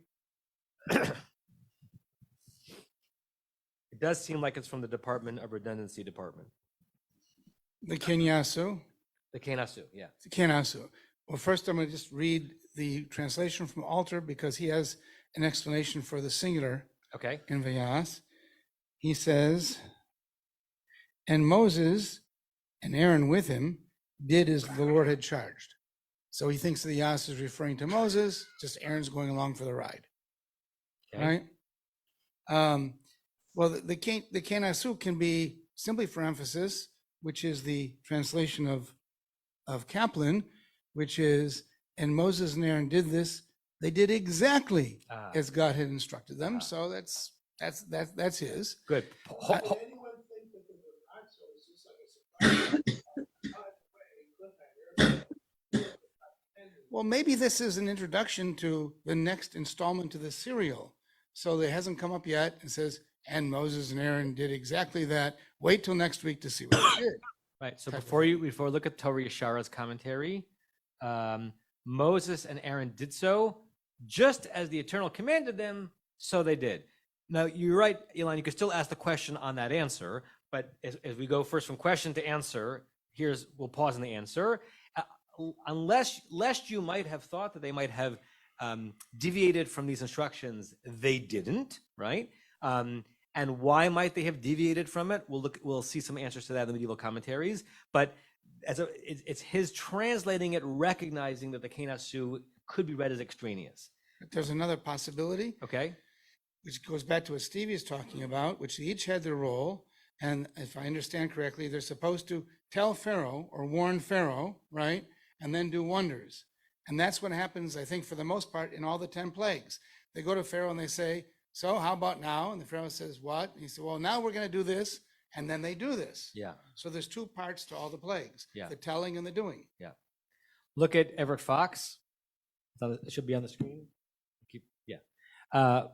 It does seem like it's from the Department of Redundancy Department. The Kain Asu? The Kain Asu, yeah. The Kain Asu. Well, first I'm going to just read the translation from Alter because he has an explanation for the singular in Vayas. He says, and Moses and Aaron with him did as the Lord had charged. So he thinks the Yas is referring to Moses, just Aaron's going along for the ride. Okay. Right? Well, the Kain Asu can be simply for emphasis, which is the translation of Kaplan, which is, and Moses and Aaron did this, they did exactly as God had instructed them. So that's his. Good. Well, maybe this is an introduction to the next installment to the serial. So it hasn't come up yet and says, and Moses and Aaron did exactly that. Wait till next week to see what they did. Right. So before we look at Torah Yeshara's commentary, Moses and Aaron did so just as the Eternal commanded them, so they did. Now, you're right, Elon, you could still ask the question on that answer, but as we go first from question to answer, we'll pause in the answer. Lest you might have thought that they might have deviated from these instructions, they didn't, right? And why might they have deviated from it? We'll see some answers to that in the medieval commentaries. But it's his translating it, recognizing that the Kenasu could be read as extraneous. But there's another possibility, Okay. which goes back to what Stevie is talking about, which they each had their role. And if I understand correctly, they're supposed to tell Pharaoh or warn Pharaoh, right? And then do wonders. And that's what happens, I think, for the most part, in all the 10 plagues. They go to Pharaoh and they say, so how about now? And the Pharaoh says, what? And he said, well, now we're going to do this. And then they do this. Yeah. So there's two parts to all the plagues, Yeah. the telling and the doing. Yeah. Look at Everett Fox. It should be on the screen.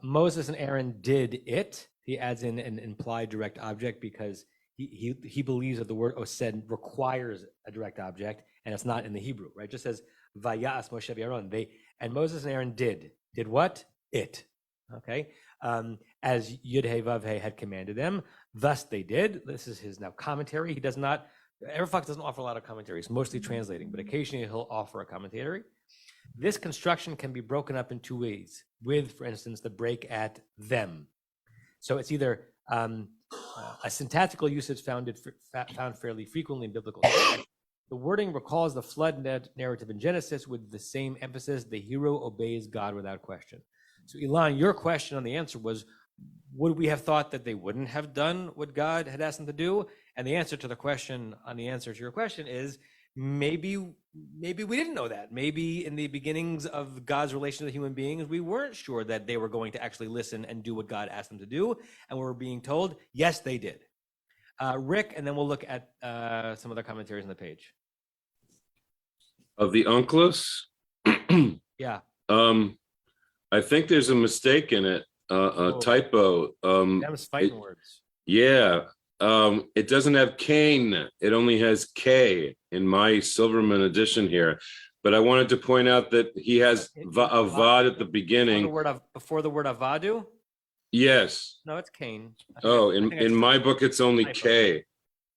Moses and Aaron did it. He adds in an implied direct object because he believes that the word osed requires a direct object, and it's not in the Hebrew, right? It just says vayas Moshe v'Aaron. And Moses and Aaron did what? It. Okay. As Yud He Vav He had commanded them, thus they did. This is his now commentary. He does not. Everett Fox doesn't offer a lot of commentaries, mostly translating, but occasionally he'll offer a commentary. This construction can be broken up in two ways, with, for instance, the break at them. So it's either a syntactical usage found fairly frequently in biblical text. The wording recalls the flood narrative in Genesis with the same emphasis: the hero obeys God without question. So Ilan, your question on the answer was, would we have thought that they wouldn't have done what God had asked them to do? And the answer to the question on the answer to your question is, maybe we didn't know that. Maybe in the beginnings of God's relation to human beings, we weren't sure that they were going to actually listen and do what God asked them to do. And we were being told, yes, they did. Rick, and then we'll look at some other commentaries on the page. Of the Unclus? Yeah. I think there's a mistake in it, a typo. Them's fighting words. Yeah. It doesn't have Cain. It only has K in my Silverman edition here. But I wanted to point out that he has avad at the beginning. Before the word avadu? Yes. No, it's Cain. Oh, in my book, it's only K.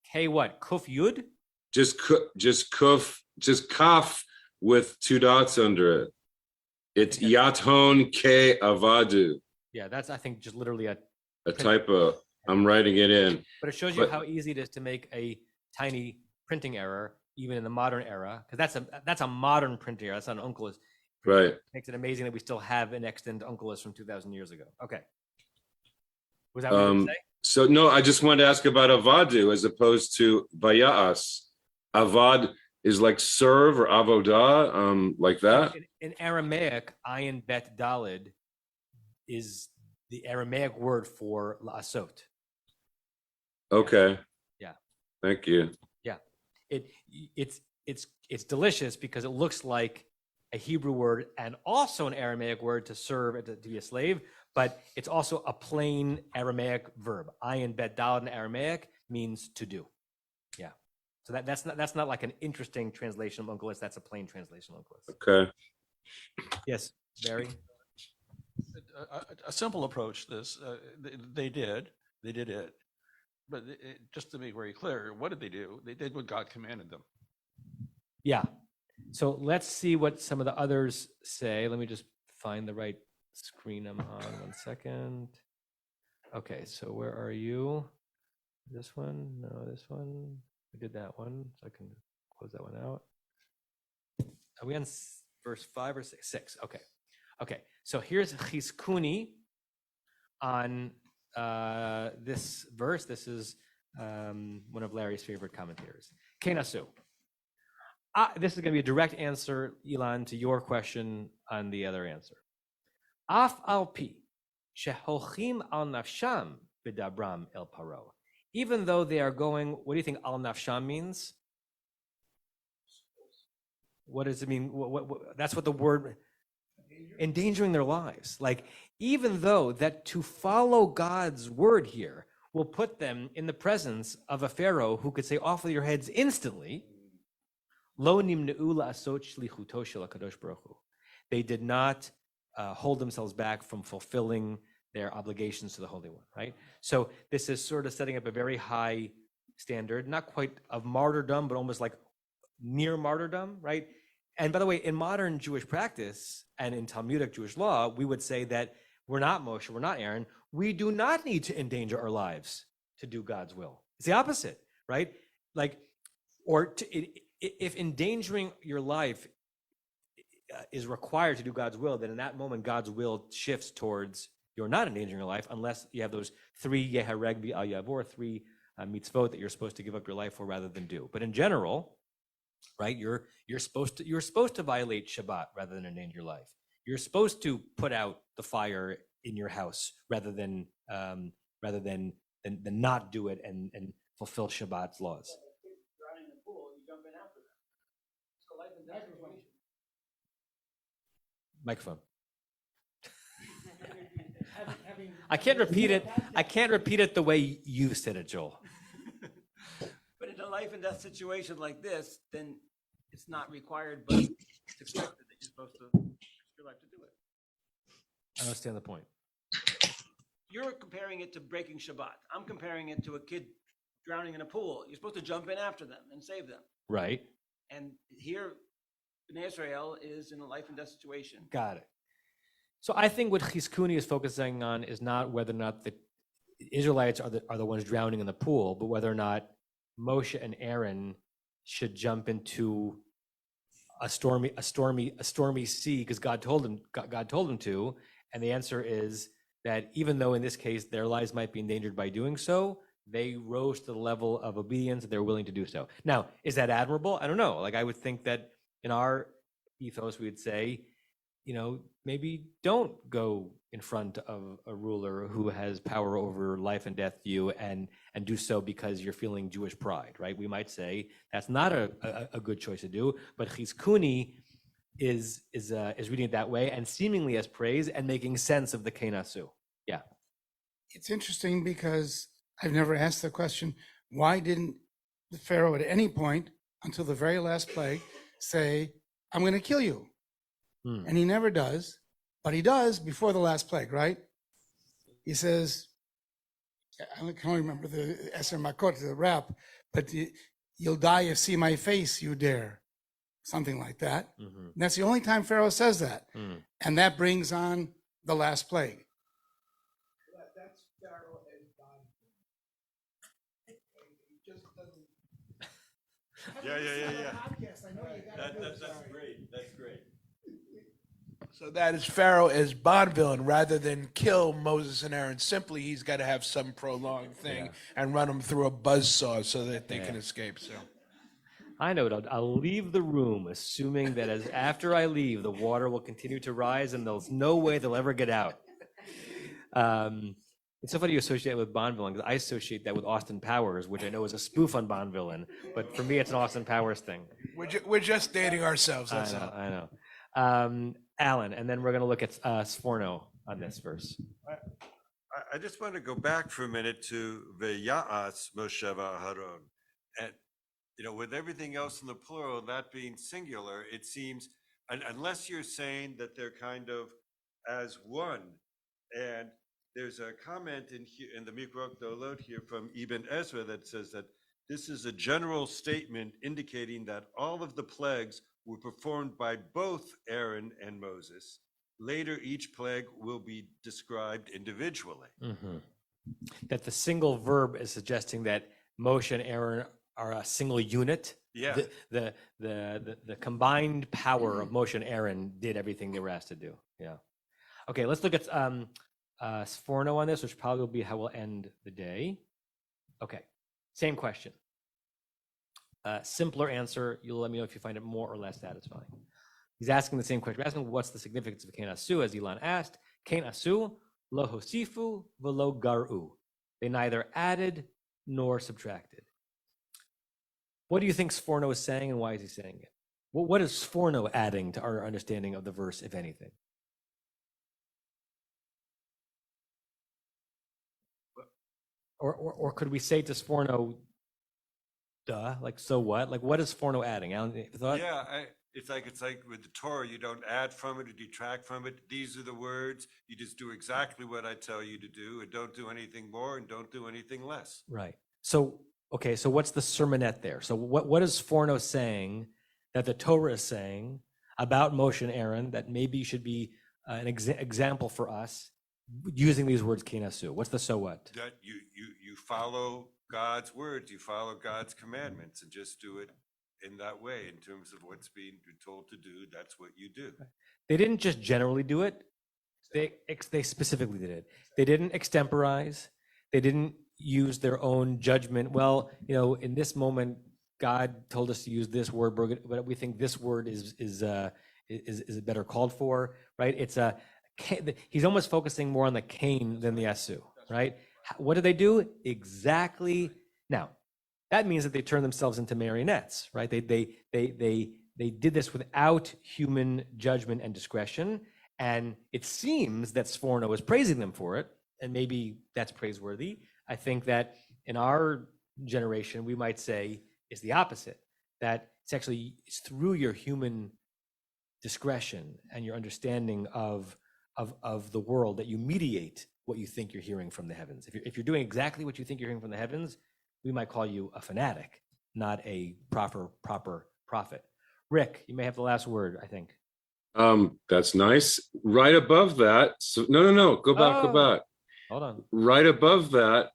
K what? Kuf Yud? Just kaf with two dots under it. It's Yathon K Avadu. Yeah, that's, I think, just literally a typo. I'm writing it in. But it shows you how easy it is to make a tiny printing error, even in the modern era, because that's a modern printing error. That's not an Unclus. Right. It makes it amazing that we still have an extant Unclus from 2,000 years ago. Okay. Was that what you were going to say? So no, I just wanted to ask about Avadu as opposed to Vayas. Avad is like serve or avodah, like that. In Aramaic, ayin bet dalid is the Aramaic word for la'asot. Okay. Yeah. Thank you. Yeah. It's delicious because it looks like a Hebrew word and also an Aramaic word to serve, to be a slave, but it's also a plain Aramaic verb. Ayin bet dalid in Aramaic means to do. Yeah. So that's not like an interesting translation of Unclus. That's a plain translation of Unclus. Okay. Yes, Barry. A simple approach. They did it, but just to be very clear, what did they do? They did what God commanded them. Yeah. So let's see what some of the others say. Let me just find the right screen I'm on. 1 second. Okay. So where are you? This one? No, this one. I did that one, so I can close that one out. Are we on verse 5 or 6? 6. Okay. Okay. So here's Chizkuni on this verse. This is one of Larry's favorite commentators. Kenasu. This is going to be a direct answer, Ilan, to your question on the other answer. Af al pi sheholchim al nafsham b'dabram el paro. Even though they are going, what do you think al nafsham means? What does it mean? That's what the word, endangering their lives. Like, even though that to follow God's word here will put them in the presence of a Pharaoh who could say, off with your heads instantly, lo nimneu la'asot shlichuto shel HaKadosh Baruch Hu. They did not hold themselves back from fulfilling their obligations to the Holy One, right? So this is sort of setting up a very high standard, not quite of martyrdom, but almost like near martyrdom, right? And by the way, in modern Jewish practice and in Talmudic Jewish law, we would say that we're not Moshe, we're not Aaron. We do not need to endanger our lives to do God's will. It's the opposite, right? Like, if endangering your life is required to do God's will, then in that moment, God's will shifts towards you're not endangering your life unless you have those 3 yehareg b'al yavor, 3 mitzvot that you're supposed to give up your life for rather than do. But in general, right, you're supposed to violate Shabbat rather than endanger your life. You're supposed to put out the fire in your house rather than not do it and fulfill Shabbat's laws. Microphone. I can't repeat it. I can't repeat it the way you said it, Joel. But in a life and death situation like this, then it's not required, but it's expected that you're supposed to risk your life to do it. I understand the point. You're comparing it to breaking Shabbat. I'm comparing it to a kid drowning in a pool. You're supposed to jump in after them and save them. Right. And here, Bnei Israel is in a life and death situation. Got it. So I think what Chizkuni is focusing on is not whether or not the Israelites are the ones drowning in the pool, but whether or not Moshe and Aaron should jump into a stormy sea because God told them to. And the answer is that even though in this case their lives might be endangered by doing so, they rose to the level of obedience that they're willing to do so. Now, is that admirable? I don't know. Like I would think that in our ethos, we would say, maybe don't go in front of a ruler who has power over life and death to you and do so because you're feeling Jewish pride, right? We might say that's not a good choice to do, but Chizkuni is reading it that way and seemingly as praise and making sense of the Kenasu. Yeah. It's interesting because I've never asked the question, why didn't the Pharaoh at any point until the very last plague say, I'm going to kill you? And he never does, but he does before the last plague, right? He says, I can only remember the Eser Makot, the rap, but you'll die if see my face, you dare. Something like that. And that's the only time Pharaoh says that. And that brings on the last plague. That's Pharaoh and God. He just doesn't. Yeah. That's great. That's great. So that is Pharaoh as Bond villain rather than kill Moses and Aaron. Simply, he's got to have some prolonged thing and run them through a buzzsaw so that they can escape. So I know it. I'll leave the room assuming that after I leave, the water will continue to rise and there's no way they'll ever get out. It's so funny you associate it with Bond villain because I associate that with Austin Powers, which I know is a spoof on Bond villain, but for me, it's an Austin Powers thing. we're just dating ourselves. That's all. I know. Alan, and then we're going to look at Sforno on this verse. I just want to go back for a minute to V'ya'as Moshe v'Aharon. And, with everything else in the plural, that being singular, it seems, unless you're saying that they're kind of as one. And there's a comment in the Mikrot Dolot here from Ibn Ezra that says that this is a general statement indicating that all of the plagues were performed by both Aaron and Moses. Later, each plague will be described individually. That the single verb is suggesting that Moshe and Aaron are a single unit. Yeah. The combined power of Moshe and Aaron did everything they were asked to do. Yeah. Okay, let's look at Sforno on this, which probably will be how we'll end the day. Okay, same question. Simpler answer. You'll let me know if you find it more or less satisfying. He's asking the same question. He's asking what's the significance of Kain Asu, as Elon asked. Kain Asu, lo hosifu, velo garu. They neither added nor subtracted. What do you think Sforno is saying, and why is he saying it? What is Sforno adding to our understanding of the verse, if anything? Or could we say to Sforno, duh, like, so what? Like, what is Sforno adding? Alan, thought? Yeah, it's like with the Torah, you don't add from it or detract from it. These are the words. You just do exactly what I tell you to do, and don't do anything more, and don't do anything less. Right. So, okay, so what's the sermonette there? So what is Sforno saying that the Torah is saying about Moshe and Aaron that maybe should be an example for us using these words, Kinasu? What's the so what? That you follow God's words, you follow God's commandments, and just do it in that way, in terms of what's being told to do, that's what you do. They didn't just generally do it. They specifically did it. They didn't extemporize. They didn't use their own judgment. Well, in this moment, God told us to use this word, but we think this word is better called for, right? He's almost focusing more on the Cain than the Asu, right? What did they do? Exactly. Now, that means that they turned themselves into marionettes, right? They did this without human judgment and discretion, and it seems that Sforno is praising them for it, and maybe that's praiseworthy. I think that in our generation, we might say is the opposite, that it's through your human discretion and your understanding of the world that you mediate what you think you're hearing from the heavens. If you're doing exactly what you think you're hearing from the heavens, we might call you a fanatic, not a proper prophet. Rick, you may have the last word, I think. That's nice. Right above that, so no, go back. Hold on. Right above that,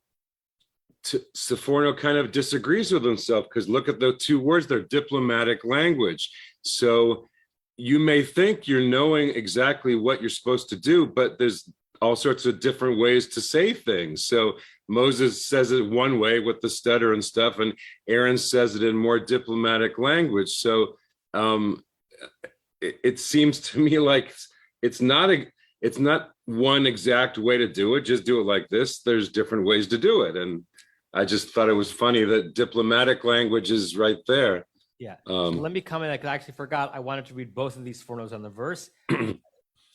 Sforno kind of disagrees with himself, because look at the two words, they're diplomatic language. So you may think you're knowing exactly what you're supposed to do, but there's all sorts of different ways to say things. So Moses says it one way with the stutter and stuff, and Aaron says it in more diplomatic language. So it seems to me like it's not one exact way to do it. Just do it like this. There's different ways to do it. And I just thought it was funny that diplomatic language is right there. Yeah. So let me comment, because I actually forgot. I wanted to read both of these Sfornos on the verse.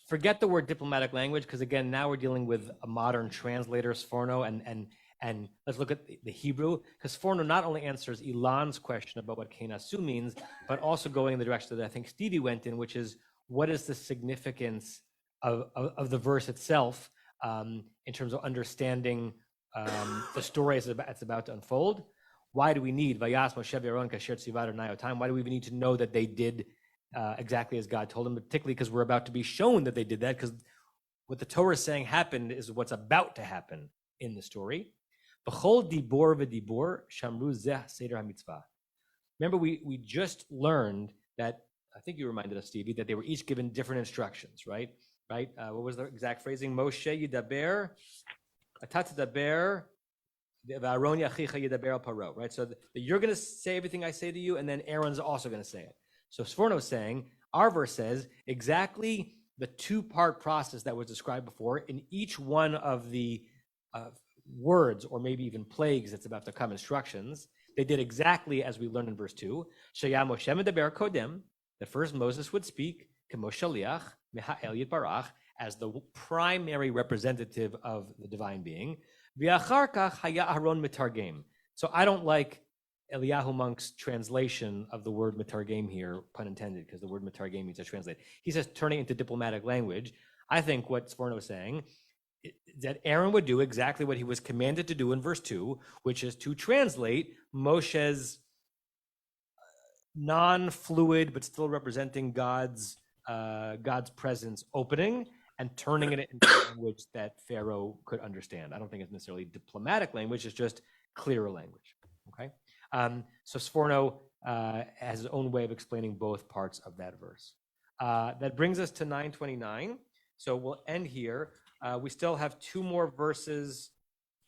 Forget the word diplomatic language, because again, now we're dealing with a modern translator, Sforno, and let's look at the Hebrew, because Sforno not only answers Elon's question about what Kenasu means, but also going in the direction that I think Stevie went in, which is what is the significance of the verse itself in terms of understanding the story as it's about to unfold. Why do we need Vayas Moshe V'Aaron Kasher Tzivat Adonai Otam? Why do we even need to know that they did exactly as God told them, particularly because we're about to be shown that they did that, because what the Torah is saying happened is what's about to happen in the story. B'chol dibor v'dibor shamru zeh seder hamitzvah. Remember, we just learned that, I think you reminded us, Stevie, that they were each given different instructions, right? What was the exact phrasing? Moshe yidaber, atat tadaber, v'Aaron yachicha yidaber al paro, right? So you're going to say everything I say to you, and then Aaron's also going to say it. So Sforno is saying, our verse says exactly the two-part process that was described before. In each one of the words, or maybe even plagues that's about to come, instructions, they did exactly as we learned in verse 2. Shaya Moshe medaber kodem, that first Moses would speak, kemo shaliach meha'el yitbarach, as the primary representative of the divine being. V'achar kach haya Aaron mitargem. So I don't like Eliyahu Monk's translation of the word mitargem here, pun intended, because the word mitargem means to translate. He says turning into diplomatic language. I think what Sforno is saying that Aaron would do exactly what he was commanded to do in verse 2, which is to translate Moshe's non-fluid but still representing God's presence opening and turning it into language that Pharaoh could understand. I don't think it's necessarily diplomatic language; it's just clearer language. Okay, so Sforno has his own way of explaining both parts of that verse. That brings us to 9:29. So we'll end here. We still have two more verses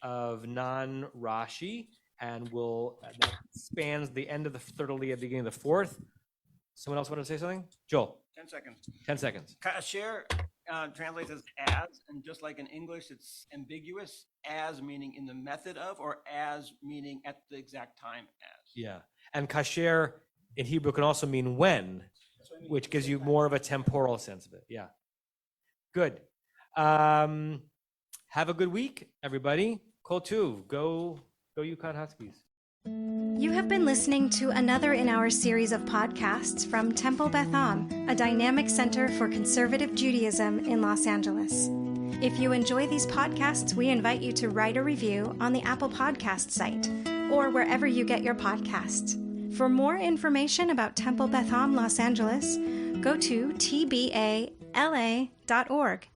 of non-Rashi, and that spans the end of the third aliyah, beginning of the fourth. Someone else want to say something? Joel. 10 seconds. 10 seconds. Kasher translates as, and just like in English, it's ambiguous, as meaning in the method of, or as meaning at the exact time as. Yeah. And kasher in Hebrew can also mean when, which gives you more of a temporal sense of it. Yeah. Good. Have a good week, everybody. Kol Tuv. Go Yukon Huskies. You have been listening to another in our series of podcasts from Temple Beth Am, a dynamic center for conservative Judaism in Los Angeles. If you enjoy these podcasts, we invite you to write a review on the Apple Podcast site or wherever you get your podcasts. For more information about Temple Beth Am Los Angeles, go to tbala.org.